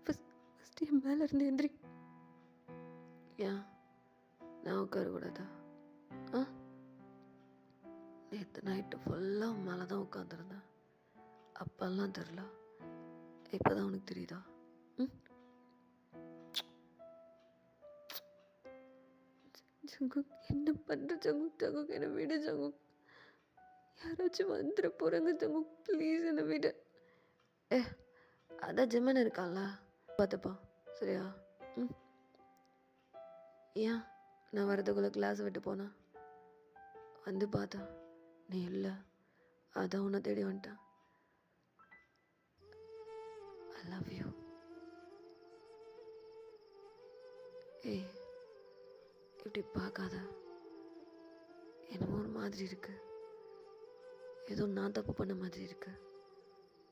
ஃபஸ்ட்டு என் மேலே இருந்து எந்திரி. ஏன் நான் உட்காரக்கூடாதா? ஆ, நேற்று நைட்டு ஃபுல்லாக மேலே தான் உட்காந்துருந்தேன். அப்பெல்லாம் தெரில, இப்போ தான் உனக்கு தெரியுதா? ம், ஜங்குக், என்ன பண்ணுற ஜங்குக்? என்னை விடு ஜங்குக். யாராச்சும் வந்துட போகிறாங்க ஜங்குக், ப்ளீஸ் என்னை விடு. அதான் ஜிம்மன் இருக்கான்ல, பார்த்துப்பா சரியா? ம். ஏன் நான் வரதுக்குள்ளே கிளாஸ் விட்டு போனேன், வந்து பார்த்தா நீ இல்லை, அதான் உன்னை தேடி வந்துட்டேன். I love you. ஏய், இப்படி பார்க்காத, என்னமோ ஒரு மாதிரி இருக்கு, ஏதோ நான் தப்பு பண்ண மாதிரி இருக்கு.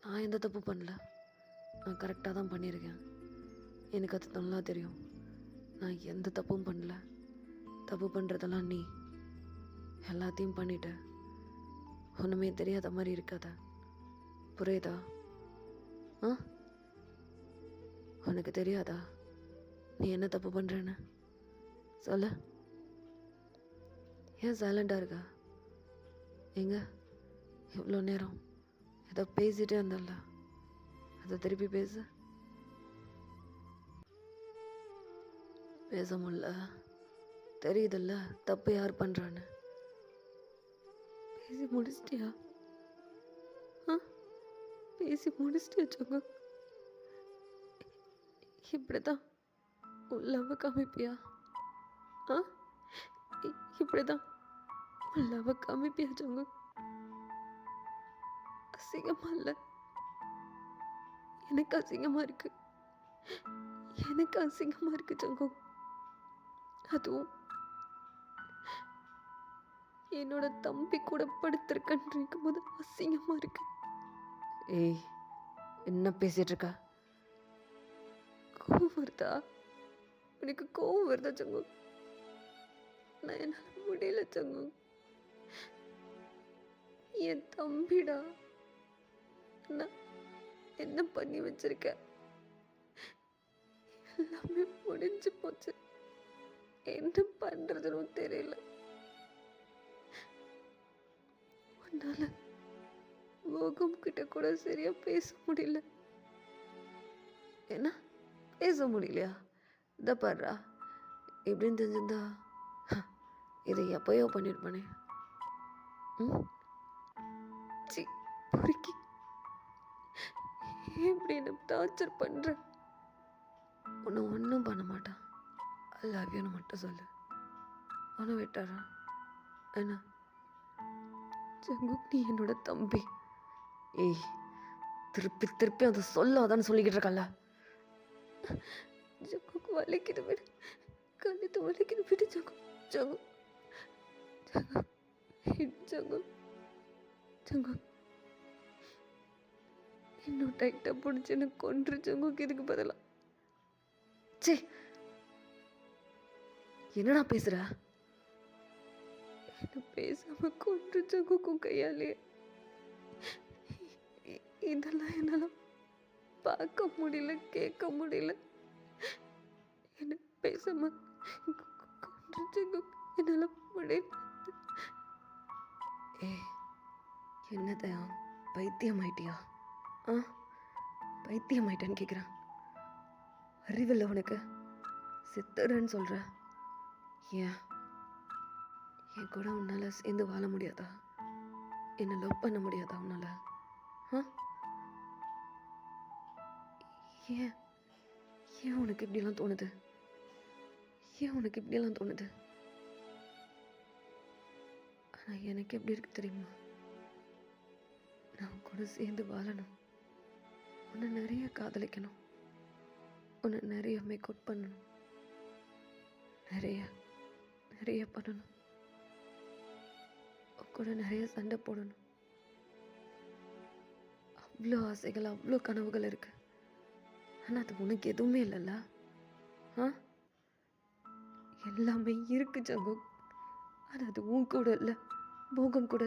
நான் எந்த தப்பு பண்ணல, நான் கரெக்டாக தான் பண்ணியிருக்கேன். எனக்கு அது நல்லா தெரியும். நான் எந்த தப்பும் பண்ணல. தப்பு பண்ணுறதெல்லாம் நீ எல்லாத்தையும் பண்ணிட்ட. ஒன்றுமே தெரியாத மாதிரி இருக்காத, புரியுதா? ஆ, உனக்கு தெரியாதா நீ என்ன தப்பு பண்ணுறேன்னு? சொல்ல. ஏன் சைலண்டாக இருக்கா? எங்க இவ்வளோ நேரம் ஏதோ பேசிகிட்டே இருந்தல்ல, அதை திருப்பி பேச முடியல. தெரியுதுல்ல தப்பு யார் பண்ணுறான்னு. பேசி முடிச்சிட்டியா? ஆ, பேசி முடிச்சிட்டியா சொங்க? இப்படிதான் லவ் காமிப்பியா? ஆ, இப்படிதான் லவ் காமிப்பியா சொங்க? அசிங்கமா இல்லை? எனக்கு அசிங்கமா இருக்கு, எனக்கு அசிங்கமா இருக்கு சொங்க. அதுவும் என்னோட தம்பி கூட படுத்திருக்கன்றிருக்கும் போது அசிங்கமா இருக்கு. ஏய், என்ன பேசிட்டு இருக்க? கோவம் வருதா? உனக்கு கோவம் வருதா சங்கு? நான் என்னால முடியல சங்கு. என் தம்பிடா, நான் என்ன பண்ணி வச்சிருக்க? எல்லாமே முடிஞ்சு போச்சு, என்ன பண்றதுன்னு தெரியல. உன்னால மோகம் கிட்ட கூட சரியா பேச முடியல. என்ன பேச முடியலையா? இத பாடுறா, எப்படின்னு தெரிஞ்சிருந்தா இதை எப்பயோ பண்ணிருப்பானே. சி, பொறுக்கி எப்படி என்ன டார்ச்சர் பண்ற? உன்னை ஒன்றும் பண்ண மாட்டான். ஐ லவ் யூன்னு மட்டும் சொல்லு, உன்னை விட்டாரா என்ன? ஜங்கு, நீ என்னோட தம்பி. ஏய், திருப்பி திருப்பி அதை சொல்லாதான்னு சொல்லிக்கிட்டு இருக்கல. ஜங்குக்கு வலிக்குது விடு, கழுத்து வலிக்குது விடு ஜங்கு. ஜங்கு, ஜங்கு, ஜங்கு, இன்னும் டைட்டாக பிடிச்சி எனக்கு கொன்று ஜங்குக்கு இதுக்கு பதிலா. சே, என்னடா பேசுற? என்ன பேசாம கொன்று ஜங்குக்கும் கையாலே. இதெல்லாம் என்னால பார்க்க முடியல, கேட்க முடியல. என்ன பேசாம கொன்று ஜங்கு என்னால முடியல. ஏ, என்னதையா பைத்தியம் ஆயிட்டியா? ஆ, பைத்தியம் ஆயிட்டான்னு கேட்குறான். அறிவில்லை உனக்கு? சித்தரன்னு சொல்ற. ஏன் என் கூட உன்னால சேர்ந்து வாழ முடியாதா? என்னை லவ் பண்ண முடியாதா உன்னால? ஆ, ஏன் ஏன் உனக்கு இப்படியெல்லாம் தோணுது? ஏன் உனக்கு இப்படியெல்லாம் தோணுது? ஆனா எனக்கு எப்படி இருக்கு தெரியுமா? நான் கூட சேர்ந்து வாழணும், உன்னை நிறைய காதலிக்கணும், உன்னை நிறைய மேக்கப் பண்ணணும், நிறைய நிறைய பண்ணணும், கூட நிறைய சண்டை போடணும். அவ்வளோ ஆசைகள், அவ்வளோ கனவுகள் இருக்கு. ஆனால் அது உனக்கு எதுவுமே இல்லைல்ல? ஆ, எல்லாமே இருக்கு ஜங்கு, ஆனால் அது உன் கூட இல்லை, போகம் கூட.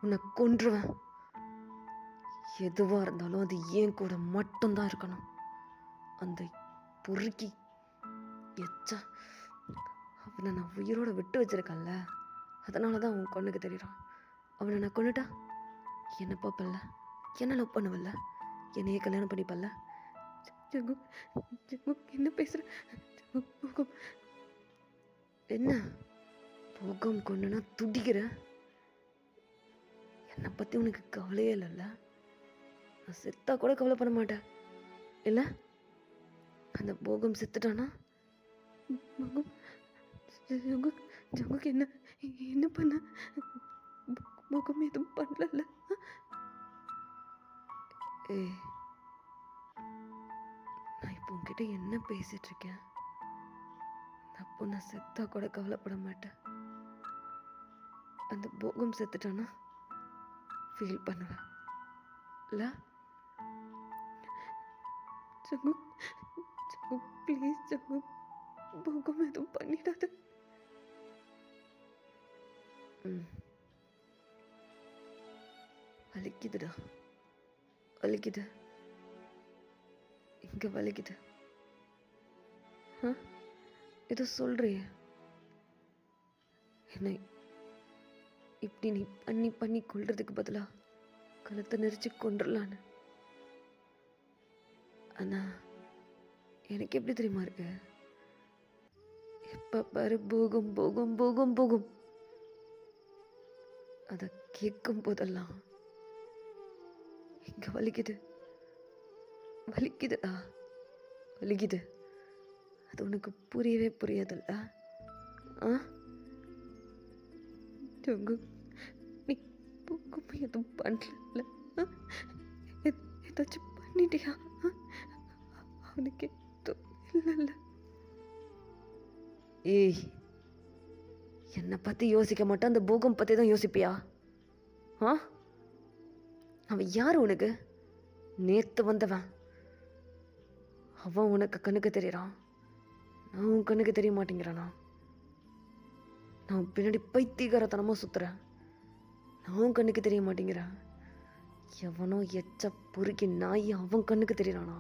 உன்னை கொன்றுவேன். எதுவாக இருந்தாலும் அது ஏன் கூட மட்டும்தான் இருக்கணும். அந்த பொறுக்கி எச்சா அவனை நான் உயிரோட விட்டு வச்சிருக்கேன்ல, அதனால தான் உன் கண்ணுக்கு தெரியுறான். அவனை நான் கொண்டுட்டா என்ன பார்ப்பல்ல, என்ன லவ் பண்ணுவல்ல, என்னையே கல்யாணம் பண்ணிப்பல்ல. ஜங்கு, ஜங்கு, என்ன பேசுற? ஜங்கு, போகம் என்ன? போகம் கொண்டுனா துடிக்கிற? என்னை பற்றி உனக்கு கவலையே இல்லைல்ல? நான் செத்தா கூட கவலைப்பட மாட்டேன் இல்லை? அந்த போகம் செத்துட்டானா? போகம் ஜங்குக் ஜங்குக் என்ன என்ன பண்ண? போகம் எதுவும் பண்ணல. ஏய், நான் இப்போ உன்கிட்ட என்ன பேசிட்டு இருக்கேன்? அப்போ நான் செத்தா கூட கவலைப்பட மாட்டேன். அந்த போகம் செத்துட்டானா ஃபீல் பண்ணுவேன் இல்ல? ஜங்கு ஜங்கு ப்ளீஸ் ஜங்கு, போகம் எதுவும் பண்ணிடாத. வலிக்குதுடா, வலிக்குது, இங்க வலிக்குது. ஏதோ சொல்றியே, என்னை இப்படி நீ பண்ணி பண்ணி கொள்றதுக்கு பதிலா கழுத்தை நெரிச்சு கொண்டுடலான்னு. ஆனா எனக்கு எப்படி தெரியுமா இருக்கு? எப்ப பாரு போகும் போகும் போகும் போகும். அதை கேட்கும் போதெல்லாம் இங்க வலிக்குது, வலிக்குதுடா, வலிக்குது. அது உனக்கு புரியவே புரியாதுல்ல? ஜங்கு, நீ போகும் எதுவும் பண்ணல, ஏதாச்சும் பண்ணிட்டியா? அவனுக்கு இல்ல. ஏய், என்னை பத்தி யோசிக்க மாட்டேன், அந்த போகம் பத்தி தான் யோசிப்பியா? அவன் யாரு உனக்கு? நேத்து வந்தவன். அவன் உனக்கு கண்ணுக்கு தெரியறான், நான் உன் கண்ணுக்கு தெரிய மாட்டேங்கிறானா? நான் பின்னாடி பைத்தியகாரத்தனமா சுத்துறேன், நான் உன் கண்ணுக்கு தெரிய மாட்டேங்கிறேன். எவனோ எச்ச பொறுக்கி நாய் அவன் கண்ணுக்கு தெரியறானா?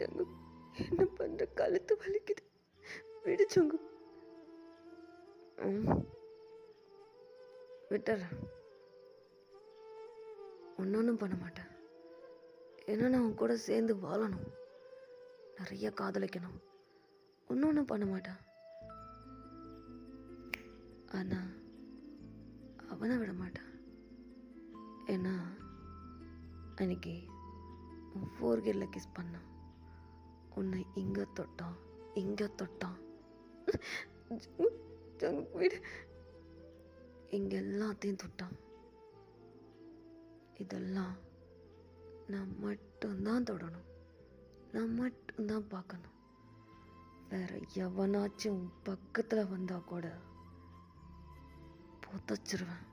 ஜங்கு, என்ன பண்ற? கழுத்து வலிக்குது, விடு ஜங்கு. விட்டுறேன், ஒன்னும் பண்ண மாட்டேன். ஏன்னா நான் உன் கூட சேர்ந்து வாழணும், நிறைய காதலிக்கணும். ஒன்னும் பண்ண மாட்டான். ஆனா அவனை விட மாட்டான். ஏன்னா அன்னைக்கு உன் 4 gearல கிஸ் பண்ணான், உன்னை இங்க தொட்டான், இங்க தொட்டான், இங்க எல்லாத்தையும் தொட்டான். இதெல்லாம் நான் மட்டும்தான் தொடணும், நான் மட்டும்தான் பார்க்கணும். வேற எவனாச்சும் பக்கத்துல வந்தா கூட புதைச்சிருவேன்.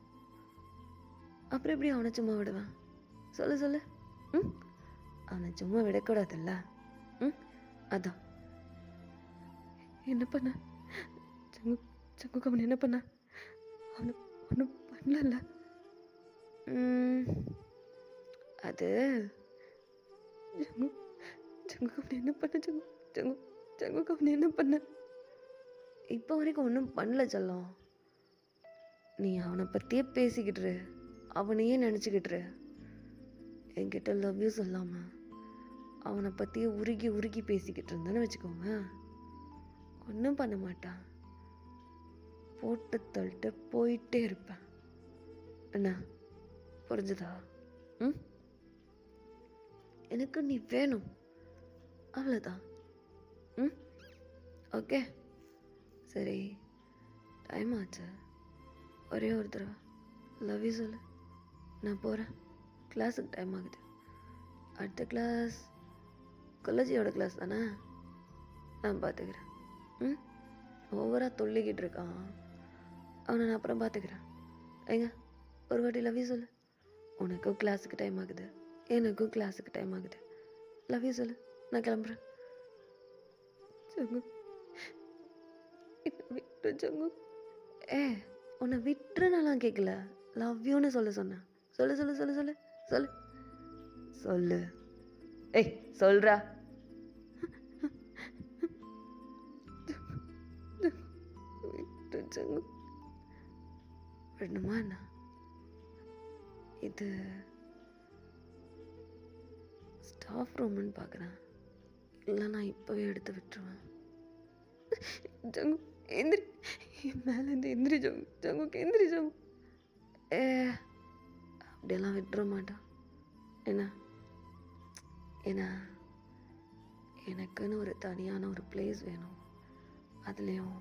அப்புறம் எப்படி அவனை சும்மா விடுவேன்? சொல்லு சொல்லு. அவனை சும்மா விடக்கூடாதுல்ல. அதான் என்ன பண்ண ஜங்குக்கு? அவன் என்ன பண்ண? அவனை ஒன்றும் பண்ணல. அது ஜங்குக்கு அவனை என்ன பண்ண? ஜங்குக்கு அவனை என்ன பண்ண? இப்போ வரைக்கும் ஒன்றும் பண்ணல செல்லம். நீ அவனை பற்றியே பேசிக்கிட்டுரு, அவனையே நினச்சிக்கிட்டுரு. என்கிட்ட லவ் யூ சொல்லாம அவனை பற்றியே உருகி உருகி பேசிக்கிட்டு இருந்தேன்னு வச்சுக்கோங்க, ஒன்றும் பண்ண மாட்டான். போட்டு தள்ளிட்டு போயிட்டே இருப்பேன். என்ன புரிஞ்சுதா? எனக்கு நீ வேணும், அவ்வளோதான். ஓகே சரி, டைம் ஆச்சு. ஒரே ஒரு தடவை லவ் யூ சொல்லு, நான் போகிறேன். கிளாஸுக்கு டைம் ஆகுது. அடுத்த கிளாஸ் கொல்லஜியோட கிளாஸ் தானே, நான் பார்த்துக்கிறேன். ஓவராக தொல்லிக்கிட்டு இருக்கான், அவனை நான் அப்புறம் பார்த்துக்கிறேன். ஏங்க ஒரு வாட்டி லவ் யூ சொல்லு. உனக்கும் கிளாஸுக்கு டைம் ஆகுது, எனக்கும் கிளாஸுக்கு டைம் ஆகுது. லவ் யூ சொல்லு, நான் கிளம்புறேன். ஜங்கு, விட்டு ஜங்கு. உன்னை விட்டுருனாலாம் கேட்கல, லவ் யூன்னு சொன்னேன். சொல்லு சொல்லு சொல்லு சொல்லு சொல்லு சொல்லு. ஏய் சொல்றா. விட்டு ஜங்கு. விடணுமா என்ன? இது ஸ்டாஃப் ரூம்னு பார்க்குறேன், இல்லை நான் இப்போவே எடுத்து விட்டுருவேன். ஜங்கு எந்திரி, என் மேலேருந்து எந்திரி ஜங்கு. ஜங்குக்கு எந்திரி ஜங்கு. அப்படியெல்லாம் விட்டுற மாட்டான். என்ன ஏன்னா எனக்குன்னு ஒரு தனியான ஒரு பிளேஸ் வேணும். அதுலேயும்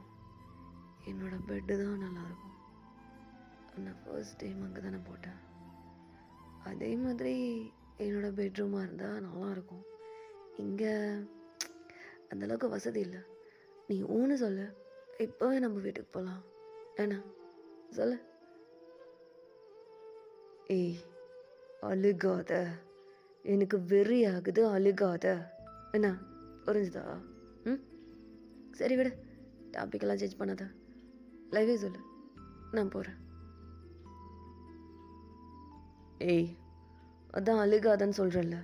என்னோடய பெட்டு தான் நல்லாயிருக்கும். நான் ஃபர்ஸ்ட் டைம் அங்கே தானே போட்டேன். அதே மாதிரி என்னோடய பெட்ரூமாக இருந்தால் நல்லாயிருக்கும். இங்கே அந்தளவுக்கு வசதி இல்லை. நீ ஊன்னு சொல்லு, இப்போவே நம்ம வீட்டுக்கு போகலாம். என்ன சொல்லு? ஏய், அழுகாத. எனக்கு வெறி ஆகுது, அழுகாத. என்ன புரிஞ்சுதா? ம், சரி விடு, டாபிக்கெல்லாம் சேஞ்ச் பண்ணாத. லைவே சொல்லு, நான் போகிறேன். ஏய், அதான் அழுகாதன்னு சொல்கிறல்ல,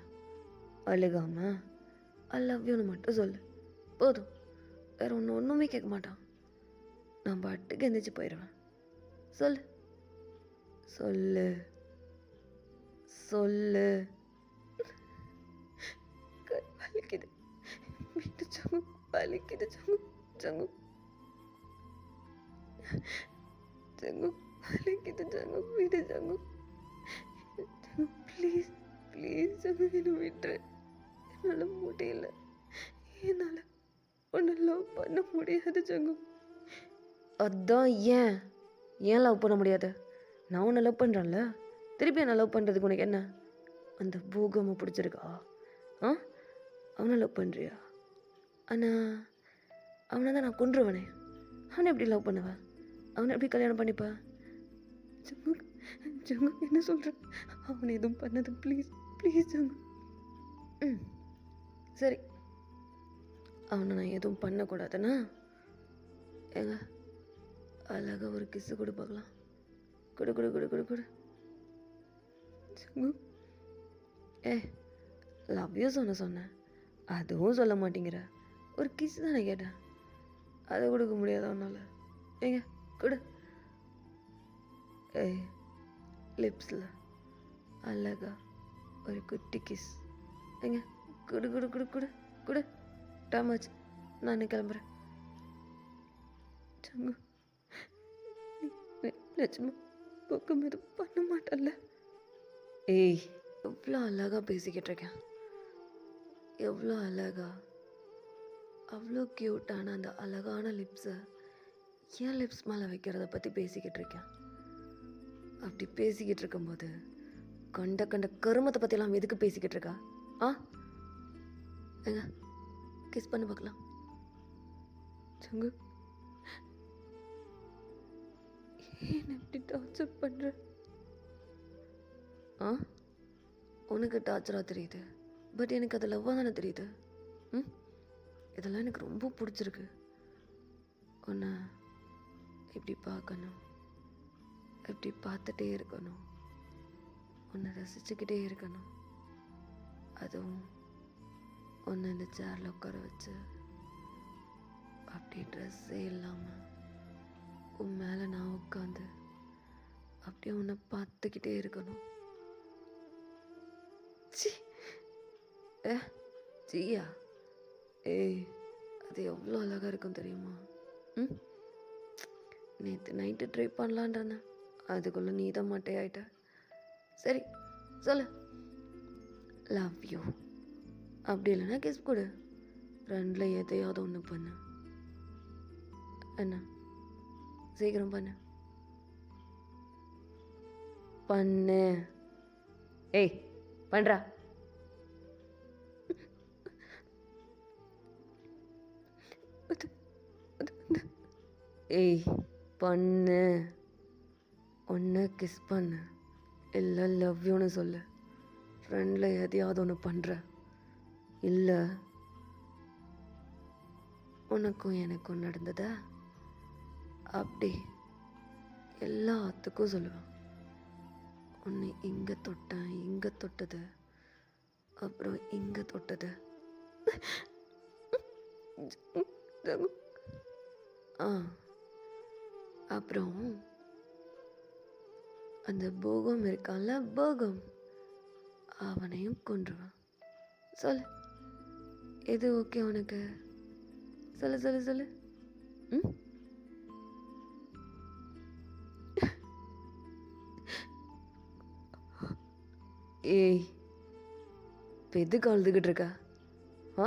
அழுகாம ஐ லவ் யூன்னு மட்டும் சொல்லு, போதும். வேற ஒன்றுமே கேட்க மாட்டான். நான் பாட்டுக்கு எந்திரிச்சு போயிடுவேன். சொல்லு சொல்லு சொல்லு. வலிக்குது, வீட்டு ஜங்கு வலிக்குது. ஜங்கு ஜங்கு ஜங்கு வலிக்குது. ஜங்கு வீடு ஜங்கு. ப்ளீஸ் ப்ளீஸ் ஜங்கு, என்னை விட்டுரு. என்னால் முடியல. என்னால் உன்னை லவ் பண்ண முடியாது ஜங்கு. அதான் ஏன் லவ் பண்ண முடியாது? நான் உன்னை லவ் பண்ணுறேன்ல, திருப்பி என்ன லவ் பண்ணுறதுக்கு உனக்கு என்ன? அந்த பூகமாக பிடிச்சிருக்கா? அவனை லவ் பண்ணுறியா? ஆனால் அவனை தான் நான் கொன்றுவனே. அவனை எப்படி லவ் பண்ணுவேன்? அவனை எப்படி கல்யாணம் பண்ணிப்பேன்? ஜங்கு ஜங்கு, என்ன சொல்கிறேன்? அவனை எதுவும் பண்ணது ப்ளீஸ் ப்ளீஸ் ஜங்கு. சரி, அவனை நான் எதுவும் பண்ணக்கூடாதுன்னா ஏங்க அழகாக ஒரு கிஸ்ஸு கொடு பார்க்கலாம். கொடு கொடு கொடு கொடு கொடு ஜங்கு. லவ் யூ சொன்னேன், அதுவும் சொல்ல மாட்டேங்கிற. ஒரு கிஸ் தானே கேட்டேன், அதை கொடுக்க முடியாதா உன்னால? ஏங்க கொடு. லிப்ஸில் அழகா ஒரு குட்டி கிஸ். ஏங்க கொடு கொடு கொடு கொடு கொடு. டைம் ஆச்சு, நான் கிளம்புறேன். ஜங்கு, நிஜமா பக்கம் எதுவும் பண்ண மாட்டல்ல? ஏய், எவ்வளோ அழகாக பேசிக்கிட்டு இருக்கேன், எவ்வளோ அழகா, அவ்வளோ க்யூட்டான அந்த அழகான லிப்ஸை ஏன் லிப்ஸ் மேலே வைக்கிறத பற்றி பேசிக்கிட்டு இருக்கேன். அப்படி பேசிக்கிட்டு இருக்கும்போது கண்ட கண்ட கருமத்தை பற்றிலாம் எதுக்கு பேசிக்கிட்டு இருக்கா? ஏங்க கிஸ் பண்ணி பார்க்கலாம். ஜங்கு, ஏன் எப்படி டார்ச்சர் பண்ணுற? உனக்கு டார்ச்சராக தெரியுது, பட் எனக்கு அது லவ்வாக தானே தெரியுது. இதெல்லாம் எனக்கு ரொம்ப பிடிச்சிருக்கு. உன்னை இப்படி பார்க்கணும், இப்படி பார்த்துட்டே இருக்கணும், உன்னை ரசிச்சுக்கிட்டே இருக்கணும். அதுவும் உன்னை இந்த சேரில் உட்கார வச்சு அப்படி ட்ரெஸ்ஸே இல்லாமல் உன் மேலே நான் உட்காந்து அப்படியே உன்னை பார்த்துக்கிட்டே இருக்கணும். ஜியா, அது எவ்வளோ அழகாக இருக்கும் தெரியுமா? நேற்று நைட்டு ட்ரை பண்ணலான்றேன், அதுக்குள்ளே நீ தான் மட்டையாயிட்ட. சரி சொல்லு, லவ் யூ. அப்படி இல்லைன்னா கிஸ் கொடு. ரெண்டில் எதையாவது ஒன்று பண்ணு. என்ன, சீக்கிரம் பண்ணு பண்ணு. ஏய் பண்றா. ஏய் பண்ணு. ஒன்று கிஸ் பண்ணு, இல்லை லவ் யூன்னு சொல்லு. ஃப்ரெண்டில் எதையாவது ஒன்று பண்ணுற, இல்லை உனக்கும் எனக்கும் நடந்ததா அப்படி எல்லாத்துக்கும் சொல்லுவேன். ஒன்று இங்கே தொட்டேன், இங்கே தொட்டது, அப்புறம் இங்கே தொட்டது. அப்புறம் அந்த போகம் இருக்கான்ல, போகம், அவனையும் கொன்றுவான். சொல்லு, எது ஓகே உனக்கு? சொல்லு சொல்லு சொல்லு. ஏய் இப்போ எதுக்கு அழுதுகிட்டு இருக்க? ஆ,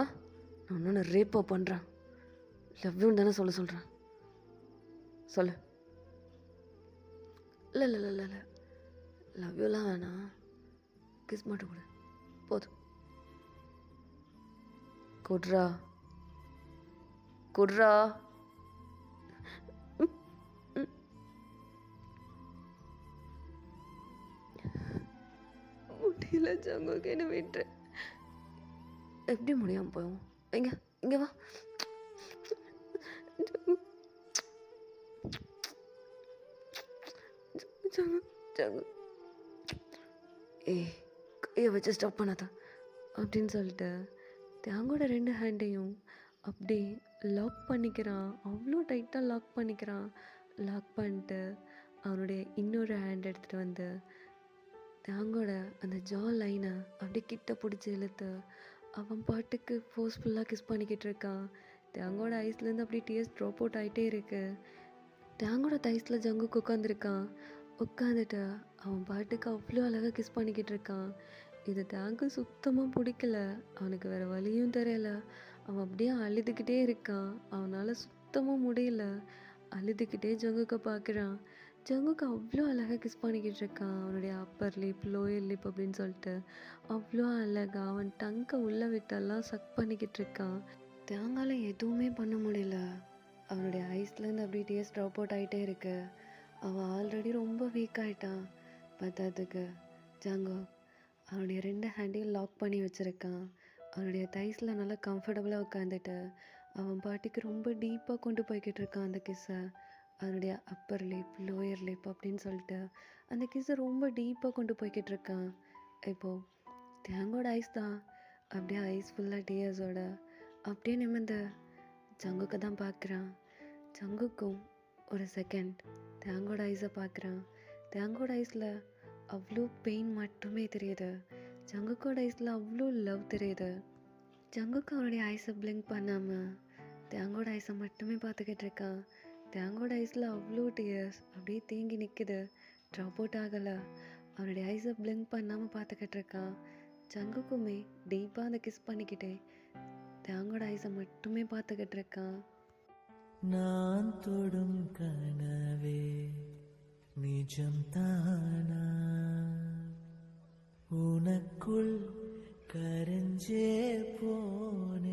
நான் ஒன்று ரேப்பா பண்ணுறேன். லவ் யூன்னு தானே சொல்கிறேன். சொல்லு. இல்லை இல்லை இல்லை இல்லை, லவ் யூலாம் வேணாம், கிஸ் மட்டும் கொடு போதும். குட்ரா குட்ரா. முடியல ஜங்குக்கு, என்ன விட்டு. எப்படி முடியாமல் போவோம்? இங்கே இங்கே வா. ஜங்கு ஜங்கு, ஏய் கையை வச்சு ஸ்டாப் பண்ணாதான் அப்படின்னு சொல்லிட்டு தேங்கோட 2 ஹேண்டையும் அப்படி லாக் பண்ணிக்கிறான். அவ்வளோ டைட்டாக லாக் பண்ணிக்கிறான். லாக் பண்ணிட்டு அவனுடைய இன்னொரு ஹேண்ட் எடுத்துகிட்டு வந்து தேங்கோட அந்த ஜா லைனை அப்படியே கிட்ட பிடிச்சி இழுத்து அவன் பாட்டுக்கு ஃபோர்ஸ்ஃபுல்லாக கிஸ் பண்ணிக்கிட்டு இருக்கான். தேங்கோட ஐஸ்லேருந்து அப்படியே டியர்ஸ் ட்ராப் அவுட் ஆகிட்டே இருக்கு. தேங்கோட தைஸில் ஜங்குக்கு உட்காந்துருக்கான். உட்காந்துட்டு அவன் பாட்டுக்கு அவ்வளோ அழகாக கிஸ் பண்ணிக்கிட்டு இருக்கான். இது தேங்கு சுத்தமாக பிடிக்கல. அவனுக்கு வேறு வழியும் தெரியல. அவன் அப்படியே அழுதுகிட்டே இருக்கான். அவனால் சுத்தமாக முடியல. அழுதுகிட்டே ஜங்குக்கை பார்க்குறான். ஜங்குக்கு அவ்வளோ அழகாக கிஸ் பண்ணிக்கிட்டு இருக்கான். அவனுடைய அப்பர் லிப், லோயர் லிப் அப்படின்னு சொல்லிட்டு அவ்வளோ அழகாக அவன் டங்கை உள்ளே விட்டெல்லாம் சக் பண்ணிக்கிட்டு இருக்கான். தேங்கால எதுவுமே பண்ண முடியல. அவனுடைய ஐஸ்லேருந்து அப்படியே டேஸ்ட் ட்ராப் அவுட் ஆகிட்டே இருக்கு. அவன் ஆல்ரெடி ரொம்ப வீக் ஆகிட்டான். பார்த்ததுக்கு ஜங்கோ அவனுடைய 2 ஹேண்டையும் லாக் பண்ணி வச்சுருக்கான். அவனுடைய தைஸில் நல்லா கம்ஃபர்டபுளாக உட்காந்துட்டு அவன் பாட்டுக்கு ரொம்ப டீப்பாக கொண்டு போய்கிட்டு இருக்கான் அந்த கிஸ்ஸை. அவனுடைய அப்பர் லிப், லோயர் லிப் அப்படின்னு சொல்லிட்டு அந்த கிஸ்ஸை ரொம்ப டீப்பாக கொண்டு போய்கிட்டு இருக்கான். இப்போது தேங்கோட ஐஸ் தான் அப்படியே ஐஸ் ஃபுல்லாக டியர்ஸோட அப்படியே நிமிர்ந்து ஜங்குக்கு தான் பார்க்குறான். ஜங்குக்கும் ஒரு செகண்ட் தேங்கோட ஐஸை பார்க்குறான். தேங்கோட ஐஸில் அவ்வளோ பெயின் மட்டுமே தெரியுது. ஜங்குக்கோட ஐஸில் அவ்வளோ லவ் தெரியுது. ஜங்குக்கு அவனுடைய ஐஸை பிளிங்க் பண்ணாமல் தேங்கோட ஐஸை மட்டுமே பார்த்துக்கிட்டு இருக்கான். தேங்கோட ஐஸில் அவ்வளோ டியர்ஸ் அப்படியே தேங்கி நிற்குது, ட்ராப் அவுட் ஆகலை. அவனுடைய ஐஸை பிளிங்க் பண்ணாமல் பார்த்துக்கிட்டு இருக்கான். ஜங்குக்குமே டீப்பாக அந்த கிஸ் பண்ணிக்கிட்டே தேங்கோட ஐஸை மட்டுமே பார்த்துக்கிட்டு இருக்கான். நான் தொடும் கனவே நிஜம் தானா, உனக்குள் கரைஞ்சே போன